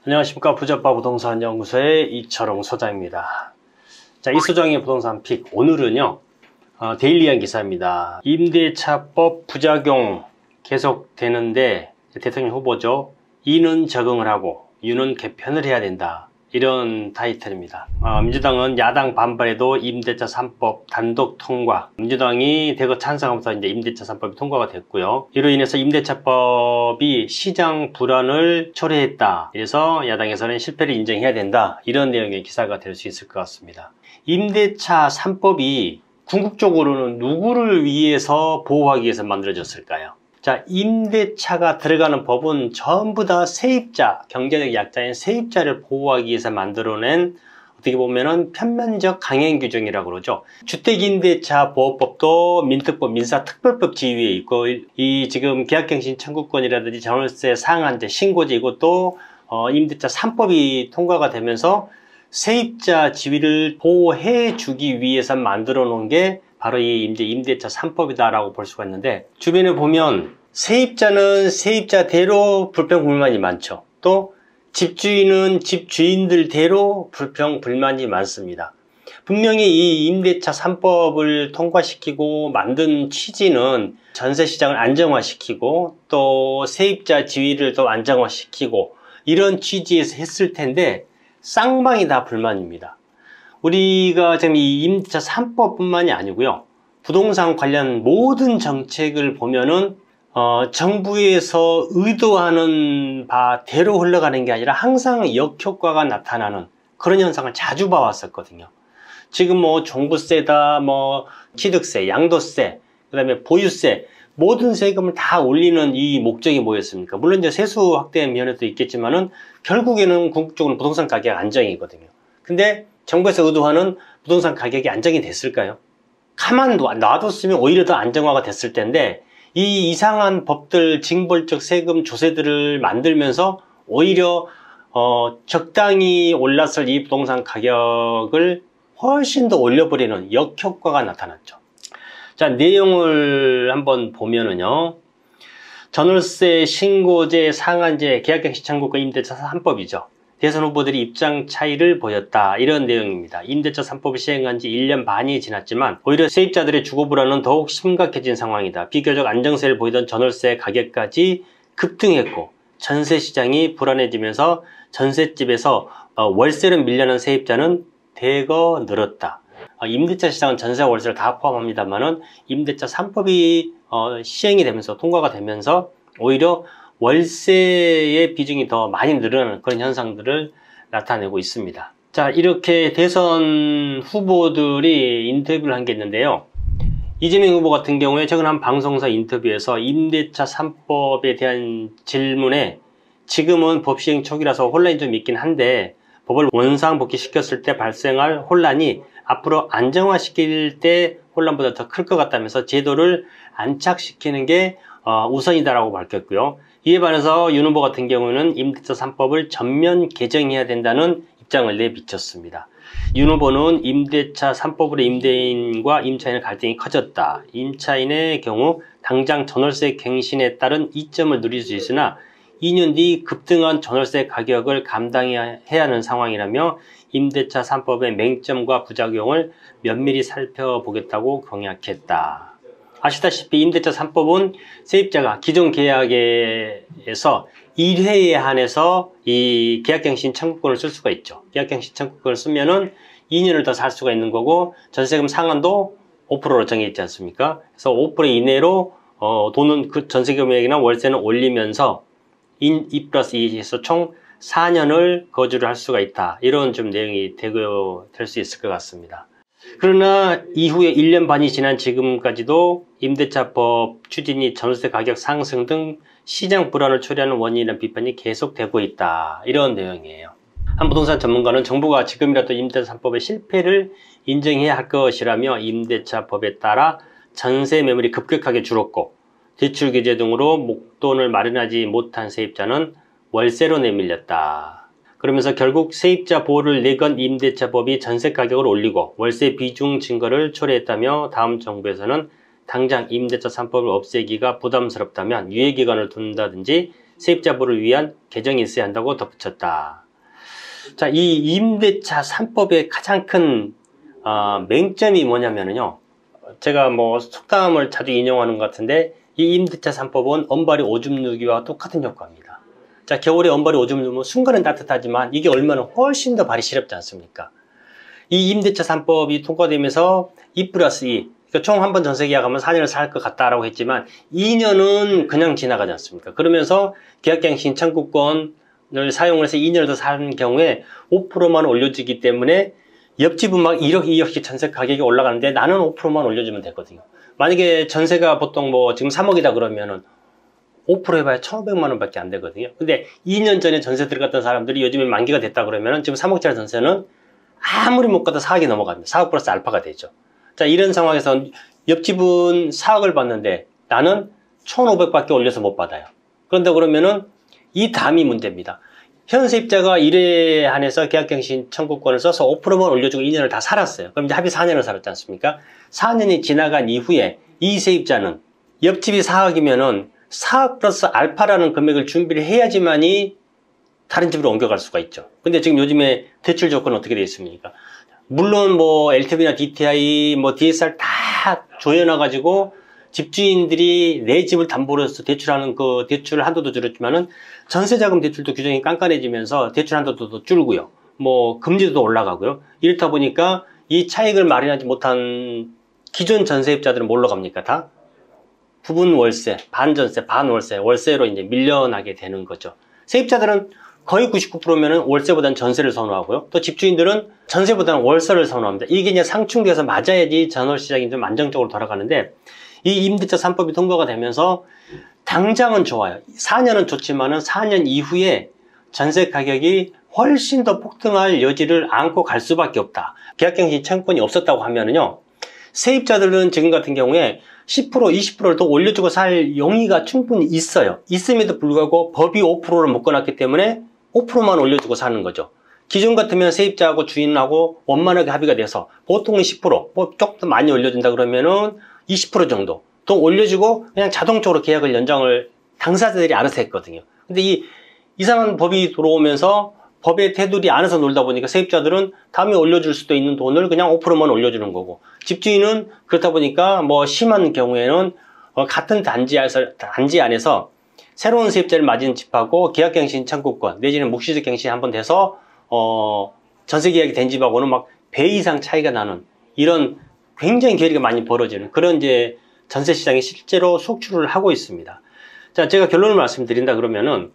안녕하십니까. 부자빠 부동산 연구소의 이철웅 소장입니다. 자, 이 소장의 부동산 픽. 오늘은요, 데일리한 기사입니다. 임대차법 부작용 계속되는데 대통령 후보죠. 이는 적응을 하고 유는 개편을 해야 된다. 이런 타이틀입니다. 민주당은 야당 반발에도 임대차 3법 단독 통과. 민주당이 대거 찬성하면서 이제 임대차 3법이 통과가 됐고요. 이로 인해서 임대차법이 시장 불안을 초래했다. 그래서 야당에서는 실패를 인정해야 된다. 이런 내용의 기사가 될 수 있을 것 같습니다. 임대차 3법이 궁극적으로는 누구를 위해서 보호하기 위해서 만들어졌을까요? 자, 임대차가 들어가는 법은 전부 다 세입자, 경제적 약자인 세입자를 보호하기 위해서 만들어낸 어떻게 보면은 편면적 강행 규정이라고 그러죠. 주택임대차 보호법도 민특법, 민사특별법 지위에 있고, 이 지금 계약갱신 청구권이라든지 전월세 상한제, 신고제 이것도 임대차 3법이 통과가 되면서 세입자 지위를 보호해 주기 위해서 만들어 놓은 게 바로 이 임대차 3법이다라고 볼 수가 있는데, 주변에 보면 세입자는 세입자대로 불평불만이 많죠. 또 집주인은 집주인들대로 불평불만이 많습니다. 분명히 이 임대차 3법을 통과시키고 만든 취지는 전세시장을 안정화시키고 또 세입자 지위를 또 안정화시키고 이런 취지에서 했을 텐데 쌍방이 다 불만입니다. 우리가 지금 이 임대차 3법뿐만이 아니고요. 부동산 관련 모든 정책을 보면은 정부에서 의도하는 바대로 흘러가는 게 아니라 항상 역효과가 나타나는 그런 현상을 자주 봐왔었거든요. 지금 뭐 종부세다, 뭐 취득세, 양도세, 그 다음에 보유세 모든 세금을 다 올리는 이 목적이 뭐였습니까? 물론 이제 세수 확대 면에도 있겠지만은 결국에는 궁극적으로 부동산 가격 안정이거든요. 근데 정부에서 의도하는 부동산 가격이 안정이 됐을까요? 가만 놔뒀으면 오히려 더 안정화가 됐을 텐데 이 이상한 법들, 징벌적 세금 조세들을 만들면서 오히려 적당히 올랐을 이 부동산 가격을 훨씬 더 올려버리는 역효과가 나타났죠. 자, 내용을 한번 보면은요. 전월세, 신고제, 상한제, 계약갱신 청구권 임대차 3법이죠. 대선 후보들이 입장 차이를 보였다. 이런 내용입니다. 임대차 3법을 시행한 지 1년 반이 지났지만 오히려 세입자들의 주거 불안은 더욱 심각해진 상황이다. 비교적 안정세를 보이던 전월세 가격까지 급등했고 전세 시장이 불안해지면서 전셋집에서 월세를 밀려는 세입자는 대거 늘었다. 임대차 시장은 전세와 월세를 다 포함합니다만은 임대차 3법이 시행이 되면서 통과가 되면서 오히려 월세의 비중이 더 많이 늘어나는 그런 현상들을 나타내고 있습니다. 자, 이렇게 대선 후보들이 인터뷰를 한 게 있는데요. 이재명 후보 같은 경우에 최근 한 방송사 인터뷰에서 임대차 3법에 대한 질문에 지금은 법 시행 초기라서 혼란이 좀 있긴 한데 법을 원상 복귀시켰을 때 발생할 혼란이 앞으로 안정화시킬 때 혼란보다 더 클 것 같다면서 제도를 안착시키는 게 우선이다라고 밝혔고요. 이에 반해서 윤 후보 같은 경우는 임대차 3법을 전면 개정해야 된다는 입장을 내비쳤습니다. 윤 후보는 임대차 3법으로 임대인과 임차인의 갈등이 커졌다. 임차인의 경우 당장 전월세 갱신에 따른 이점을 누릴 수 있으나 2년 뒤 급등한 전월세 가격을 감당해야 하는 상황이라며 임대차 3법의 맹점과 부작용을 면밀히 살펴보겠다고 공약했다. 아시다시피 임대차 3법은 세입자가 기존 계약에서 1회에 한해서 이 계약갱신 청구권을 쓸 수가 있죠. 계약갱신 청구권을 쓰면은 2년을 더 살 수가 있는 거고 전세금 상한도 5%로 정해 있지 않습니까? 그래서 5% 이내로 돈은 그 전세금액이나 월세는 올리면서 2+2에서 총 4년을 거주를 할 수가 있다. 이런 좀 내용이 될 수 있을 것 같습니다. 그러나 이후에 1년 반이 지난 지금까지도 임대차법 추진이 전월세 가격 상승 등 시장 불안을 초래하는 원인이라는 비판이 계속되고 있다. 이런 내용이에요. 한 부동산 전문가는 정부가 지금이라도 임대차 3법의 실패를 인정해야 할 것이라며 임대차법에 따라 전세 매물이 급격하게 줄었고 대출 규제 등으로 목돈을 마련하지 못한 세입자는 월세로 내밀렸다. 그러면서 결국 세입자 보호를 내건 임대차법이 전세 가격을 올리고 월세 비중 증가를 초래했다며 다음 정부에서는 당장 임대차 3법을 없애기가 부담스럽다면 유예기간을 둔다든지 세입자부를 위한 개정이 있어야 한다고 덧붙였다. 자, 이 임대차 3법의 가장 큰 맹점이 뭐냐면요. 제가 뭐 속담을 자주 인용하는 것 같은데 이 임대차 3법은 언발이 오줌 누기와 똑같은 효과입니다. 자, 겨울에 언발이 오줌 누면 순간은 따뜻하지만 이게 얼마나 훨씬 더 발이 시렵지 않습니까? 이 임대차 3법이 통과되면서 2+2, 그러니까 총 한 번 전세 계약하면 4년을 살 것 같다라고 했지만 2년은 그냥 지나가지 않습니까? 그러면서 계약갱신 청구권을 사용을 해서 2년을 더 사는 경우에 5%만 올려주기 때문에 옆집은 막 1억, 2억씩 전세 가격이 올라가는데 나는 5%만 올려주면 되거든요. 만약에 전세가 보통 뭐 지금 3억이다 그러면은 5% 해봐야 1,500만 원밖에 안 되거든요. 근데 2년 전에 전세 들어갔던 사람들이 요즘에 만기가 됐다 그러면은 지금 3억짜리 전세는 아무리 못 가도 4억이 넘어갑니다. 4억 플러스 알파가 되죠. 자, 이런 상황에서 옆집은 4억을 받는데 나는 1,500밖에 올려서 못 받아요. 그런다 그러면은 이 다음이 문제입니다. 현 세입자가 1회 한해서 계약갱신 청구권을 써서 5%만 올려주고 2년을 다 살았어요. 그럼 이제 합의 4년을 살았지 않습니까? 4년이 지나간 이후에 이 세입자는 옆집이 4억이면은 4억 플러스 알파라는 금액을 준비를 해야지만이 다른 집으로 옮겨갈 수가 있죠. 근데 지금 요즘에 대출 조건은 어떻게 되어 있습니까? 물론 뭐 LTV나 DTI, 뭐 DSR 다 조여놔가지고 집주인들이 내 집을 담보로 해서 대출하는 그 대출 한도도 줄였지만은 전세자금 대출도 규정이 깐깐해지면서 대출 한도도 줄고요. 뭐 금리도 올라가고요. 이렇다 보니까 이 차익을 마련하지 못한 기존 전세입자들은 뭘로 갑니까? 다 부분 월세, 반전세, 반월세, 월세로 이제 밀려나게 되는 거죠. 세입자들은 거의 99%면은 월세보다는 전세를 선호하고요. 또 집주인들은 전세보다는 월세를 선호합니다. 이게 이제 상충돼서 맞아야지 전월 시장이 좀 안정적으로 돌아가는데 이 임대차 3법이 통과가 되면서 당장은 좋아요. 4년은 좋지만은 4년 이후에 전세 가격이 훨씬 더 폭등할 여지를 안고 갈 수밖에 없다. 계약갱신 청구권이 없었다고 하면은요. 세입자들은 지금 같은 경우에 10%, 20%를 더 올려주고 살 용의가 충분히 있어요. 있음에도 불구하고 법이 5%를 묶어놨기 때문에 5%만 올려주고 사는 거죠. 기존 같으면 세입자하고 주인하고 원만하게 합의가 돼서 보통은 10%, 뭐 조금 더 많이 올려준다 그러면은 20% 정도 더 올려주고 그냥 자동적으로 계약을 연장을 당사자들이 알아서 했거든요. 근데 이 이상한 법이 들어오면서 법의 테두리 안에서 놀다 보니까 세입자들은 다음에 올려줄 수도 있는 돈을 그냥 5%만 올려주는 거고 집주인은 그렇다 보니까 뭐 심한 경우에는 같은 단지 안에서 새로운 세입자를 맞은 집하고 계약갱신 청구권 내지는 묵시적 갱신이 한번 돼서 전세계약이 된 집하고는 막 배 이상 차이가 나는 이런 굉장히 괴리가 많이 벌어지는 그런 이제 전세시장이 실제로 속출을 하고 있습니다. 자, 제가 결론을 말씀드린다 그러면은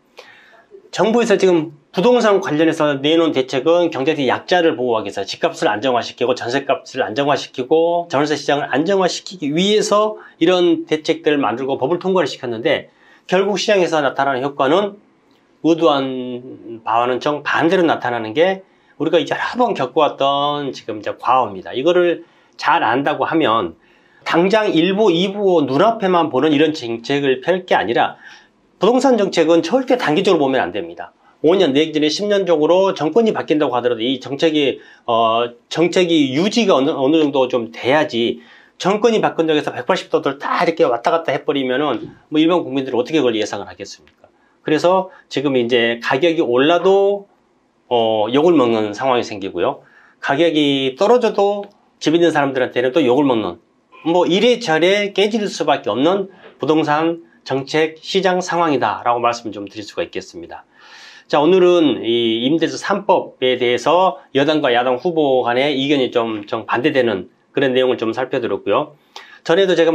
정부에서 지금 부동산 관련해서 내놓은 대책은 경제적 약자를 보호하기 위해서 집값을 안정화시키고 전세값을 안정화시키고 전세 시장을 안정화시키기 위해서 이런 대책들을 만들고 법을 통과를 시켰는데 결국 시장에서 나타나는 효과는 의도한 바와는 정반대로 나타나는 게 우리가 이제 여러 번 겪어왔던 지금 이제 과오입니다. 이거를 잘 안다고 하면 당장 1부, 2부 눈앞에만 보는 이런 정책을 펼 게 아니라 부동산 정책은 절대 단기적으로 보면 안 됩니다. 5년 내지는 10년적으로 정권이 바뀐다고 하더라도 이 정책이 유지가 어느 정도 좀 돼야지 정권이 바뀐 적에서 180도를 다 이렇게 왔다 갔다 해버리면은 뭐 일반 국민들이 어떻게 그걸 예상을 하겠습니까? 그래서 지금 이제 가격이 올라도 욕을 먹는 상황이 생기고요. 가격이 떨어져도 집 있는 사람들한테는 또 욕을 먹는 뭐 이래저래 깨질 수밖에 없는 부동산 정책 시장 상황이다 라고 말씀 좀 드릴 수가 있겠습니다. 자, 오늘은 이 임대차 3법에 대해서 여당과 야당 후보 간의 이견이 좀 반대되는 그런 내용을 좀 살펴드렸고요. 전에도 제가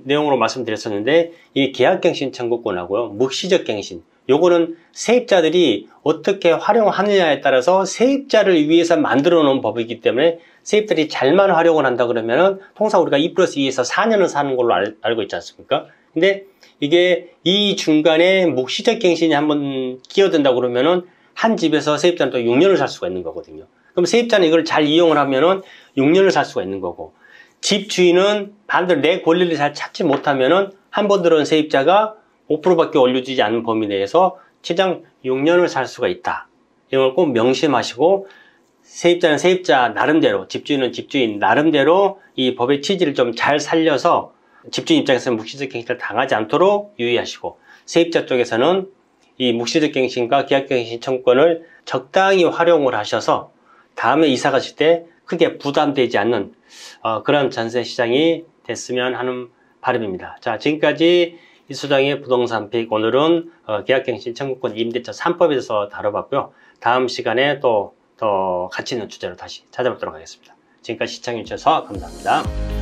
내용으로 말씀드렸었는데 이 계약갱신 청구권하고요, 묵시적 갱신, 요거는 세입자들이 어떻게 활용하느냐에 따라서 세입자를 위해서 만들어 놓은 법이기 때문에 세입자들이 잘만 활용을 한다 그러면은 통상 우리가 2+2에서 4년을 사는 걸로 알고 있지 않습니까? 근데 이게 이 중간에 묵시적 갱신이 한번 끼어든다 그러면은 한 집에서 세입자는 또 6년을 살 수가 있는 거거든요. 그럼 세입자는 이걸 잘 이용을 하면은 6년을 살 수가 있는 거고, 집주인은 반대로 내 권리를 잘 찾지 못하면은 한 번 들어온 세입자가 5%밖에 올려주지 않는 범위 내에서 최장 6년을 살 수가 있다. 이걸 꼭 명심하시고, 세입자는 세입자 나름대로, 집주인은 집주인 나름대로 이 법의 취지를 좀 잘 살려서 집주인 입장에서는 묵시적 갱신을 당하지 않도록 유의하시고, 세입자 쪽에서는 이 묵시득갱신과 계약갱신 청구권을 적당히 활용을 하셔서 다음에 이사 가실 때 크게 부담되지 않는 그런 전세 시장이 됐으면 하는 바람입니다. 자, 지금까지 이소장의 부동산 픽, 오늘은 계약갱신 청구권 임대차 3법에 대해서 다뤄봤고요. 다음 시간에 또 더 가치 있는 주제로 다시 찾아뵙도록 하겠습니다. 지금까지 시청해주셔서 감사합니다.